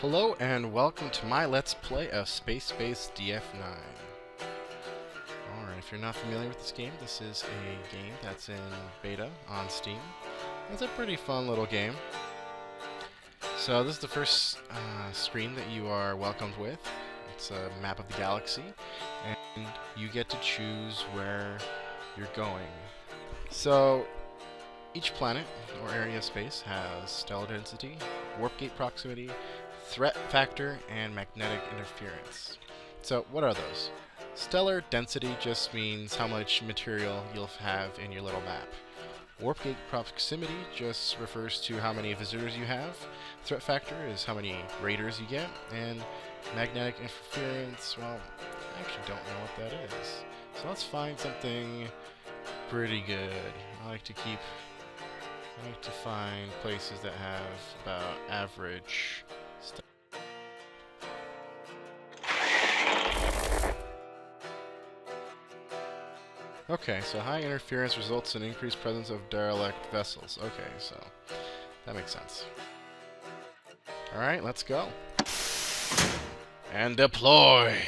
Hello and welcome to my Let's Play of Spacebase DF-9. Alright, if you're not familiar with this is a game that's in beta on Steam. It's a pretty fun little game. So this is the first screen that you are welcomed with. It's a map of the galaxy, and you get to choose where you're going. So each planet or area of space has stellar density, warp gate proximity, threat factor, and magnetic interference. So what are those? Stellar density just means how much material you'll have in your little map. Warp gate proximity just refers to how many visitors you have. Threat factor is how many raiders you get. And magnetic interference, well, I actually don't know what that is. So let's find something pretty good. I like to find places that have about average stuff. Okay, so high interference results in increased presence of derelict vessels. Okay, so that makes sense. Alright, let's go. And deploy!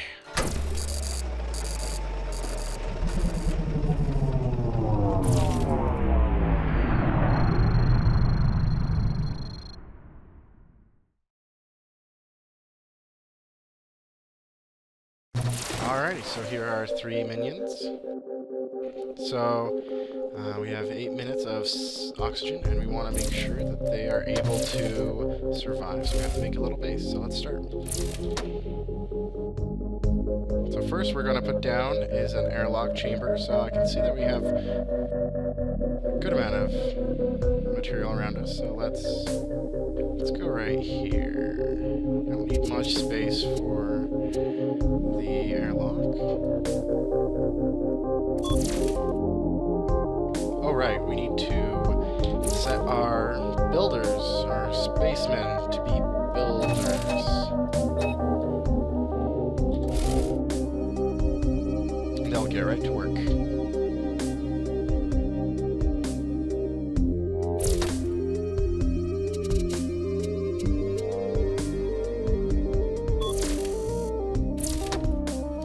Alrighty, so here are 3 minions. So we have 8 minutes of oxygen, and we want to make sure that they are able to survive. So we have to make a little base. So let's start. So first we're going to put down is an airlock chamber. So I can see that we have a good amount of material around us. So let's go right here. Don't need much space for the airlock. Oh right, we need to set our builders, our spacemen, to be builders. And they'll get right to work.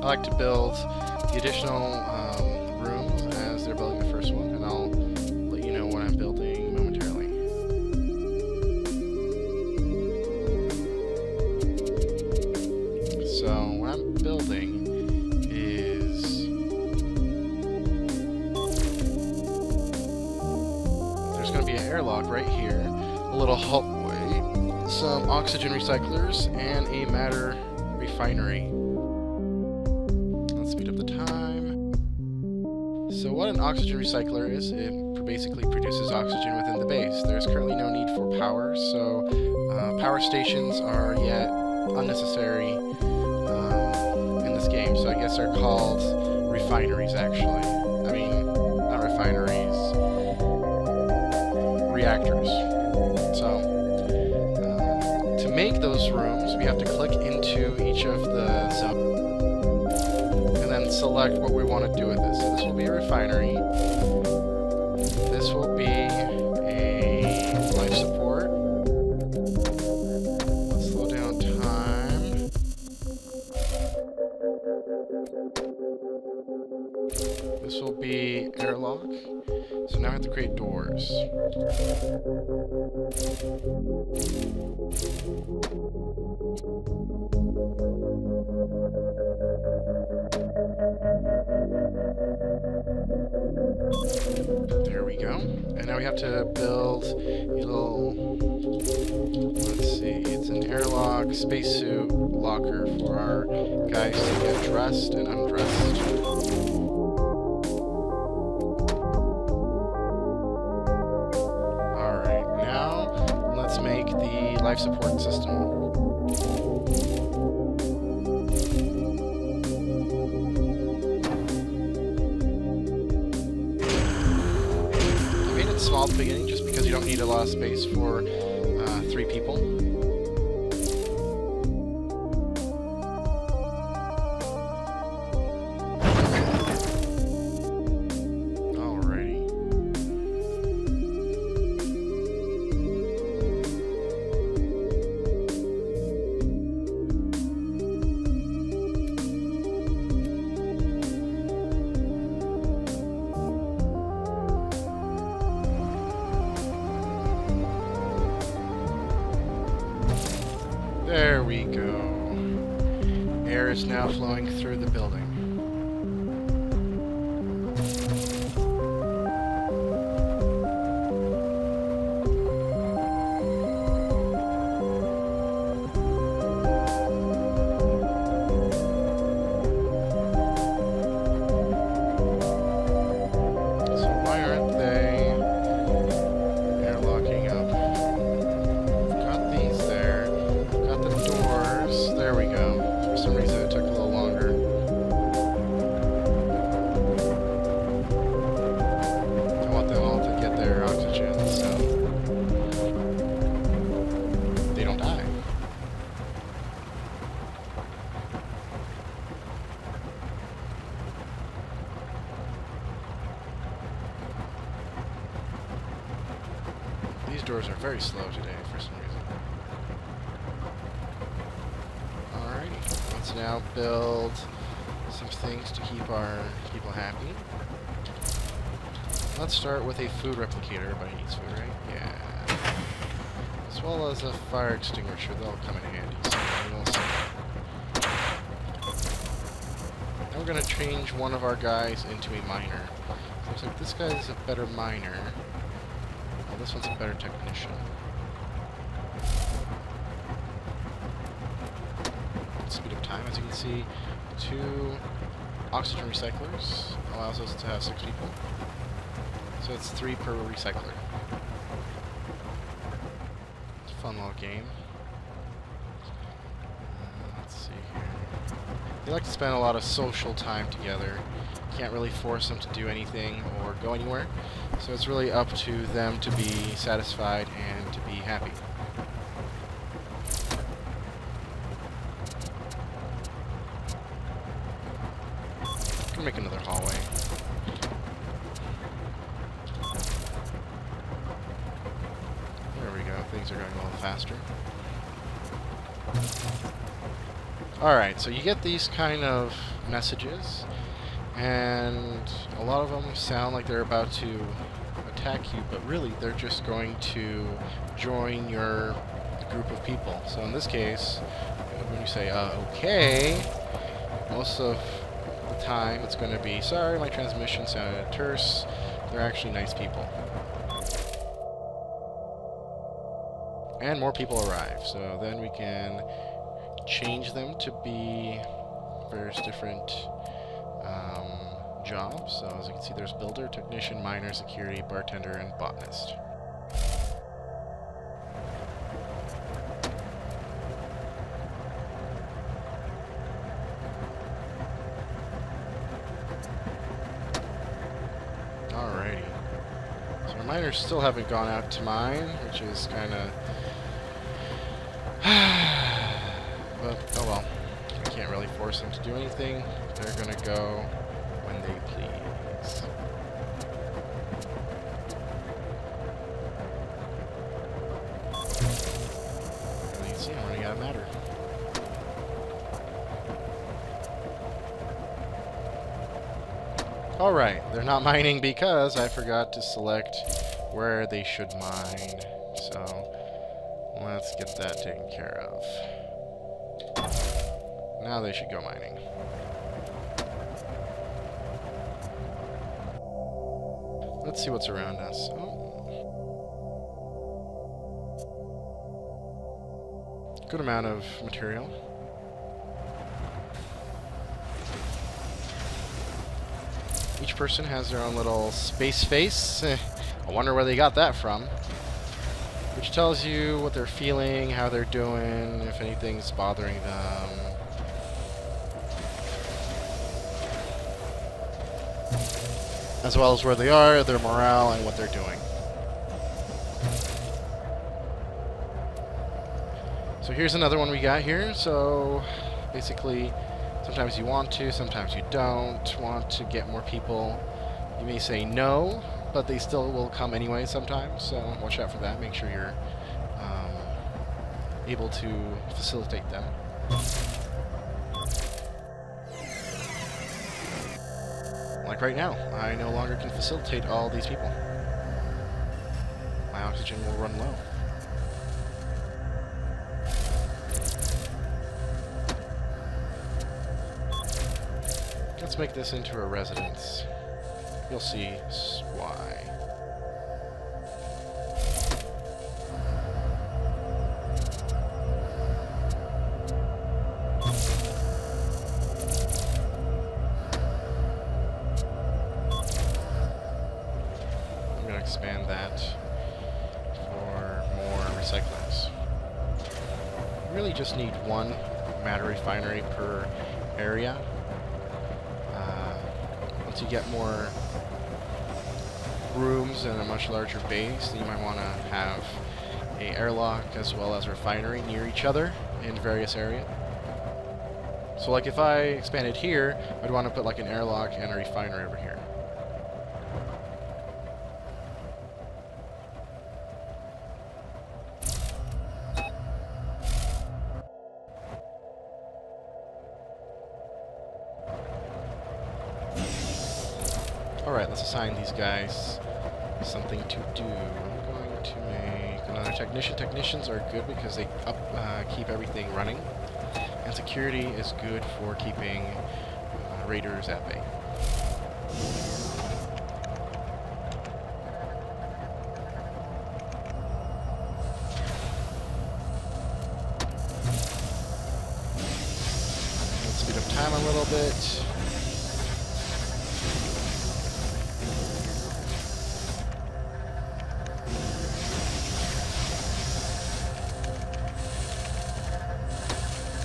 I like to build the additional rooms as they're building the first one, and I'll let you know what I'm building momentarily. So what I'm building is there's going to be an airlock right here, a little hallway, some oxygen recyclers, and a matter refinery. Speed up the time. So what an oxygen recycler is, it basically produces oxygen within the base. There's currently no need for power, so power stations are yet unnecessary in this game. So I guess they're called refineries, actually. I mean, not refineries, reactors. So to make those rooms, we have to click into each of the zones and then select what we want to do with this. So this will be a refinery. This will be a life support. Let's slow down time. This will be airlock. So now I have to create doors. There we go. And now we have to build a little, let's see, it's an airlock spacesuit locker for our guys to get dressed and undressed. Alright, now let's make the life support system. Small at the beginning, just because you don't need a lot of space for 3 people. Alrighty. now flowing through the building. These doors are very slow today for some reason. Alrighty, let's now build some things to keep our people happy. Let's start with a food replicator. Everybody needs food, right? Yeah. As well as a fire extinguisher. They'll come in handy. Now we're going to change one of our guys into a miner. Looks like this guy is a better miner. Well, this one's a better technician. Speed of time, as you can see, 2 oxygen recyclers allows us to have 6 people. So it's 3 per recycler. It's a fun little game. Let's see here. They like to spend a lot of social time together. Can't really force them to do anything or go anywhere. So it's really up to them to be satisfied and to be happy. I'm gonna make another hallway. There we go. Things are going a little faster. Alright, so you get these kind of messages, and a lot of them sound like they're about to attack you, but really they're just going to join your group of people. So in this case, when you say, okay, most of the time it's going to be, sorry, my transmission sounded terse. They're actually nice people. And more people arrive, so then we can change them to be various different jobs. So as you can see, there's builder, technician, miner, security, bartender, and botanist. Alrighty. So our miners still haven't gone out to mine, which is kind of... but, oh well. I can't really force them to do anything. They're gonna go when they please. As you can see, I'm running out of matter. Alright, they're not mining because I forgot to select where they should mine. So, let's get that taken care of. Now they should go mining. Let's see what's around us. Oh. Good amount of material. Each person has their own little space face. I wonder where they got that from. Which tells you what they're feeling, how they're doing, if anything's bothering them. As well as where they are, their morale, and what they're doing. So here's another one we got here. So basically, sometimes you want to, sometimes you don't want to get more people. You may say no, but they still will come anyway sometimes, so watch out for that. Make sure you're able to facilitate them. Like right now, I no longer can facilitate all these people. My oxygen will run low. let's make this into a residence. You'll see why. I'm going to expand that for more recyclings. You really just need one matter refinery per area. Once you get more rooms and a much larger base, then you might want to have a airlock as well as a refinery near each other in various areas. So like if I expanded here, I'd want to put like an airlock and a refinery over here. Alright, let's assign these guys something to do. I'm going to make another technician. Technicians are good because they keep everything running. And security is good for keeping raiders at bay. Let's speed up time a little bit.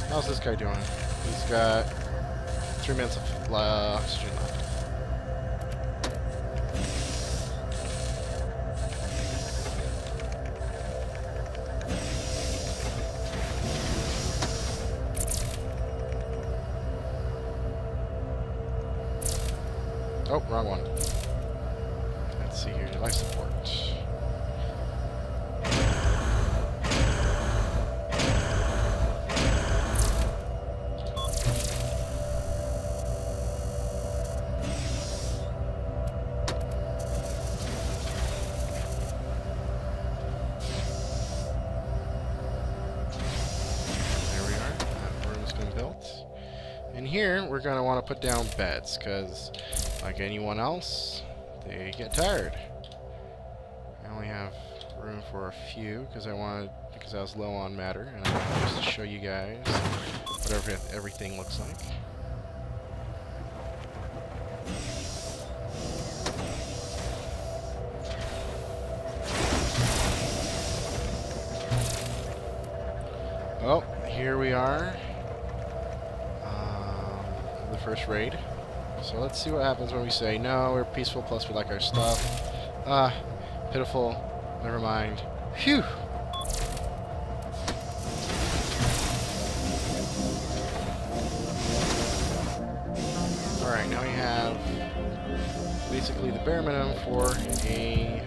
How's this guy doing? He's got 3 minutes of oxygen left. Oh, wrong one. Let's see here, life support. And here, we're going to want to put down beds, because, like anyone else, they get tired. I only have room for a few, because I was low on matter, and I wanted just to show you guys what everything looks like. Oh, here we are. The first raid. So let's see what happens when we say, no, we're peaceful, plus we like our stuff. Pitiful. Never mind. Phew! Alright, now we have basically the bare minimum for a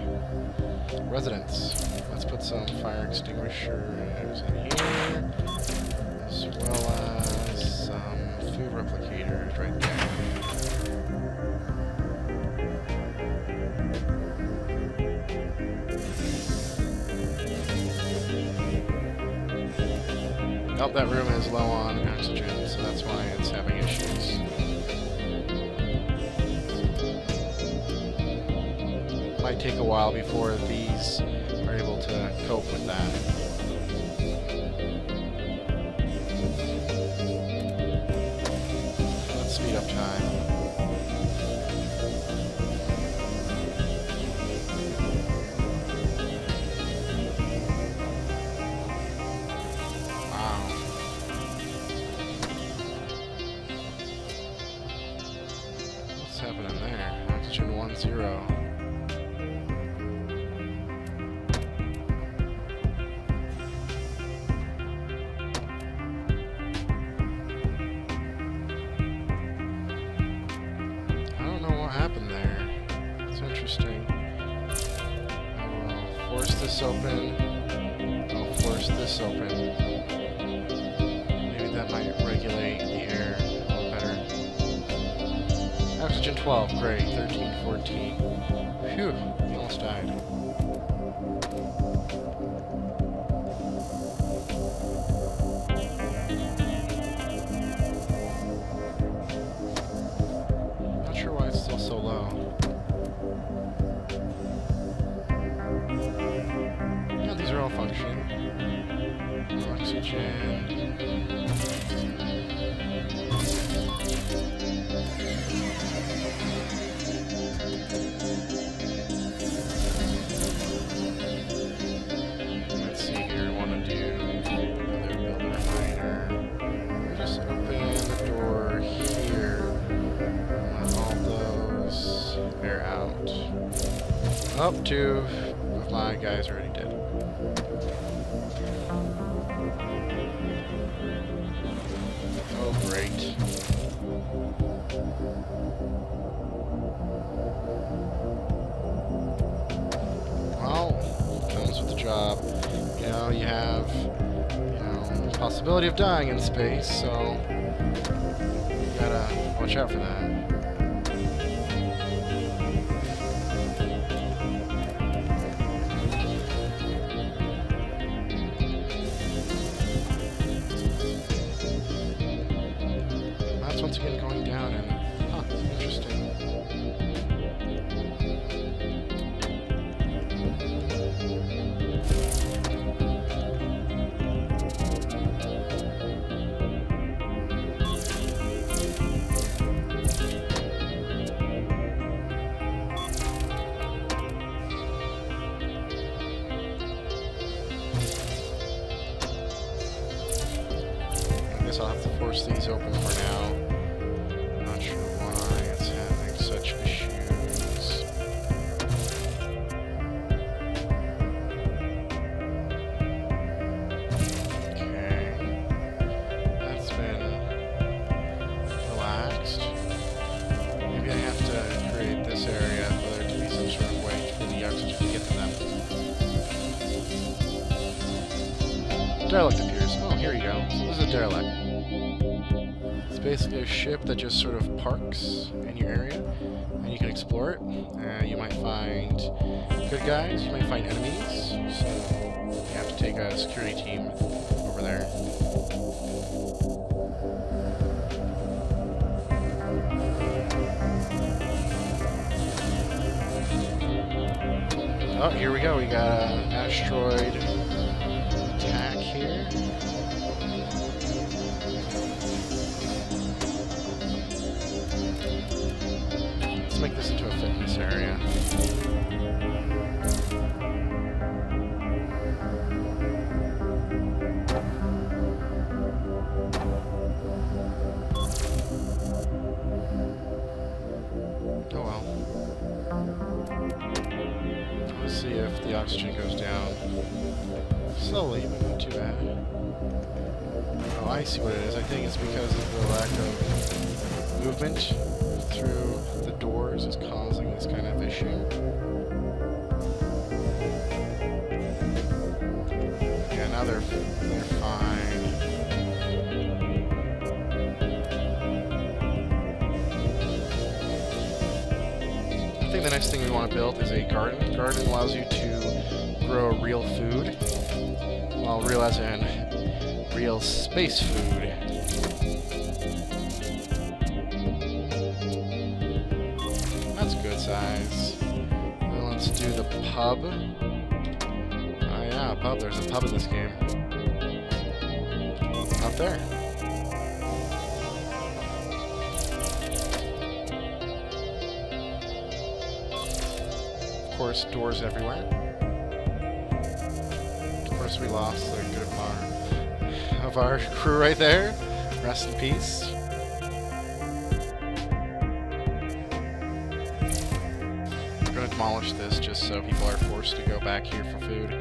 residence. Let's put some fire extinguishers in here, as well as some food replicators right there. Oh, that room is low on oxygen, so that's why it's having issues. Might take a while before these are able to cope with that. Let's speed up time. Wow. What's happening there? Oxygen 1-0. Happened there. It's interesting. I will force this open. I'll force this open. Maybe that might regulate the air a little better. Oxygen 12, great. 13, 14. Phew, he almost died. still so low. Yeah, these are all functioning. Oxygen. Let's see here. I want to do another builder miner. Just open the door here. Let all those air out. Oh, 2 of my guys already dead. Oh, great. Well, comes with the job. You know, you have, the possibility of dying in space, so you gotta watch out for that. Once again going down, and interesting. I guess I'll have to force these open for now. Such issues. Okay. That's been relaxed. Maybe I have to create this area for there to be some sort of way for the oxygen to get to them. Derelict appears. Oh, here you go. So this is a derelict. It's basically a ship that just sort of parks in your area, and you can explore it. You might find good guys, you might find enemies, so you have to take a security team over there. Oh, here we go. We got an asteroid attack here. Make this into a fitness area. Oh well. Let's see if the oxygen goes down slowly, but not too bad. Oh, I see what it is. I think it's because of the lack of movement through the doors is causing this kind of issue. Yeah, now they're fine. I think the next thing we want to build is a garden. Garden allows you to grow real food. Well, real as in real space food. Size. Then let's do the pub. Oh yeah, pub. There's a pub in this game. Up there. Of course, doors everywhere. Of course, we lost the good of our crew right there. Rest in peace. Demolish this just so people are forced to go back here for food.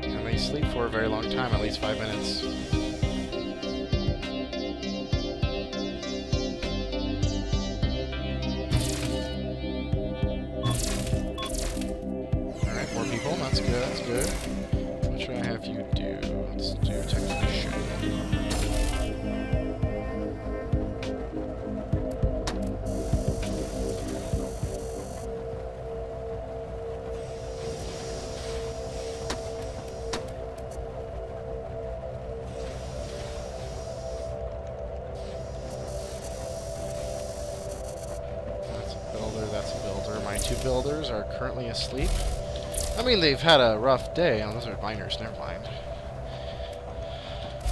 And they sleep for a very long time, at least 5 minutes. Alright, more people, that's good, that's good. What should I have you do? Let's do technician. builder. My two builders are currently asleep. I mean, they've had a rough day. Oh, those are miners. Never mind.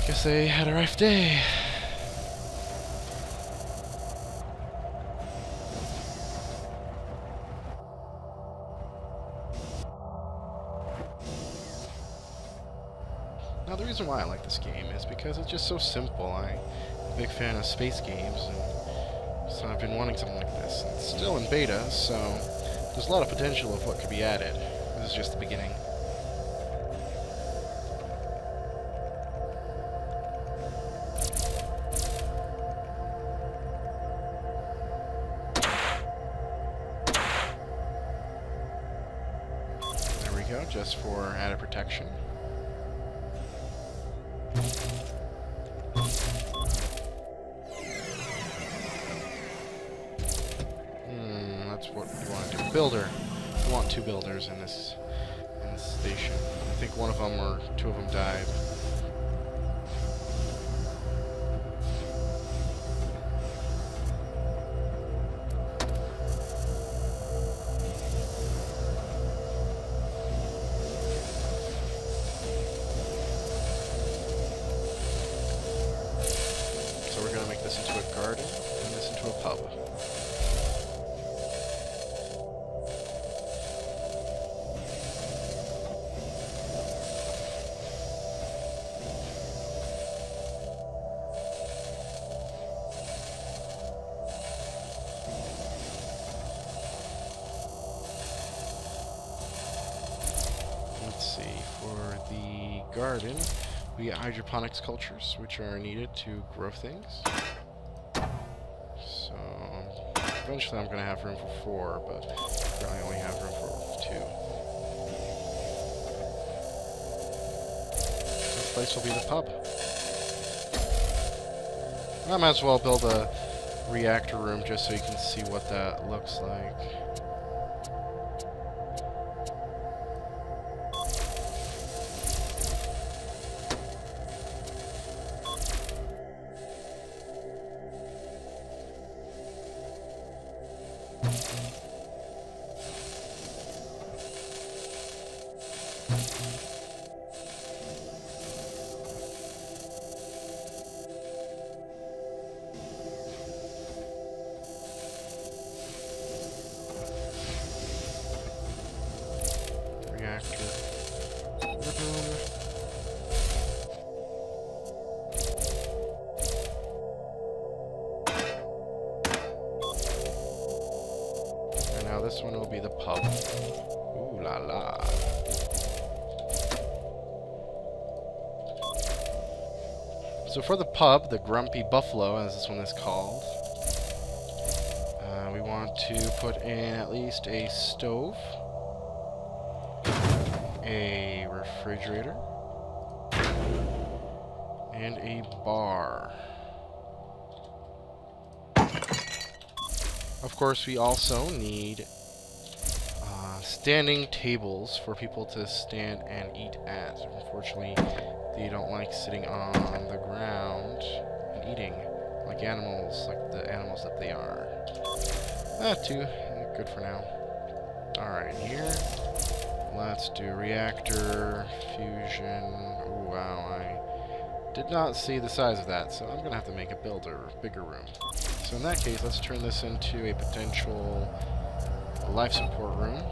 Guess they had a rough day. Now, the reason why I like this game is because it's just so simple. I'm a big fan of space games, and so I've been wanting something like this. It's still in beta, so there's a lot of potential of what could be added. This is just the beginning. There we go, just for added protection. That's what we want to do. Builder. We want two builders in this station. I think one of them or two of them died. So we're going to make this into a garden and this into a pub. Let's see, for the garden, we get hydroponics cultures, which are needed to grow things. So, eventually I'm going to have room for 4, but currently I only have room for 2. This place will be the pub. I might as well build a reactor room just so you can see what that looks like. And now this one will be the pub. Ooh la la. So for the pub, the Grumpy Buffalo, as this one is called, we want to put in at least a stove, a refrigerator, and a bar. Of course, we also need standing tables for people to stand and eat at. Unfortunately, they don't like sitting on the ground and eating like animals, like the animals that they are. Too good for now. Alright, here, let's do reactor, fusion. Oh wow, I did not see the size of that, so I'm going to have to make a bigger room. So in that case, let's turn this into a potential life support room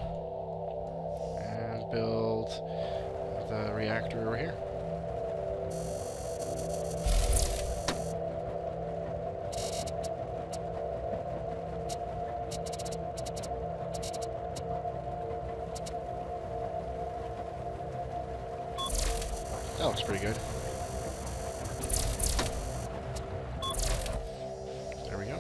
and build the reactor over here. That looks pretty good. There we go.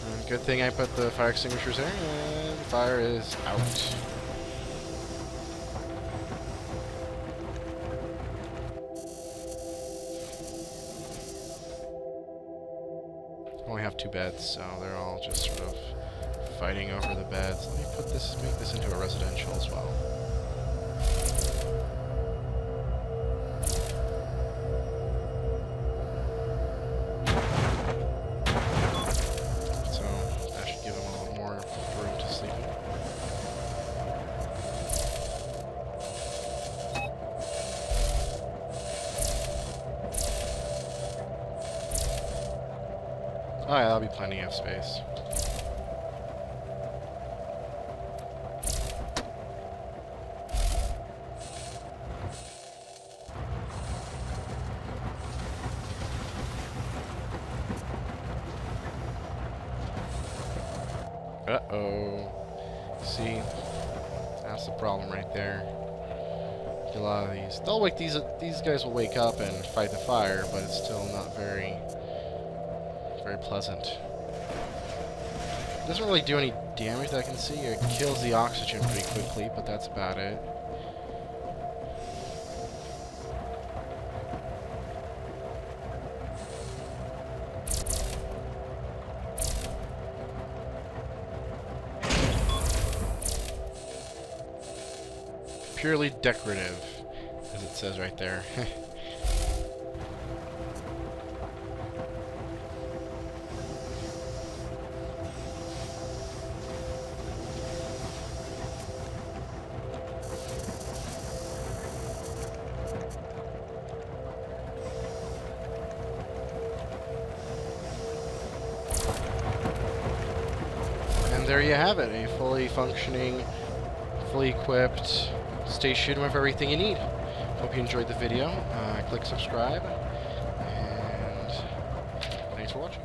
And good thing I put the fire extinguishers there, and the fire is out. I only have 2 beds, so they're all just sort of fighting over the beds. Let me make this into a residential as well. Oh yeah, that'll be plenty of space. Uh-oh. See? That's the problem right there. A lot of these. They'll wake these guys will wake up and fight the fire, but it's still not very pleasant. Doesn't really do any damage that I can see. It kills the oxygen pretty quickly, but that's about it. Purely decorative, as it says right there. And there you have it, a fully functioning, fully equipped station with everything you need. Hope you enjoyed the video. Click subscribe, and thanks for watching.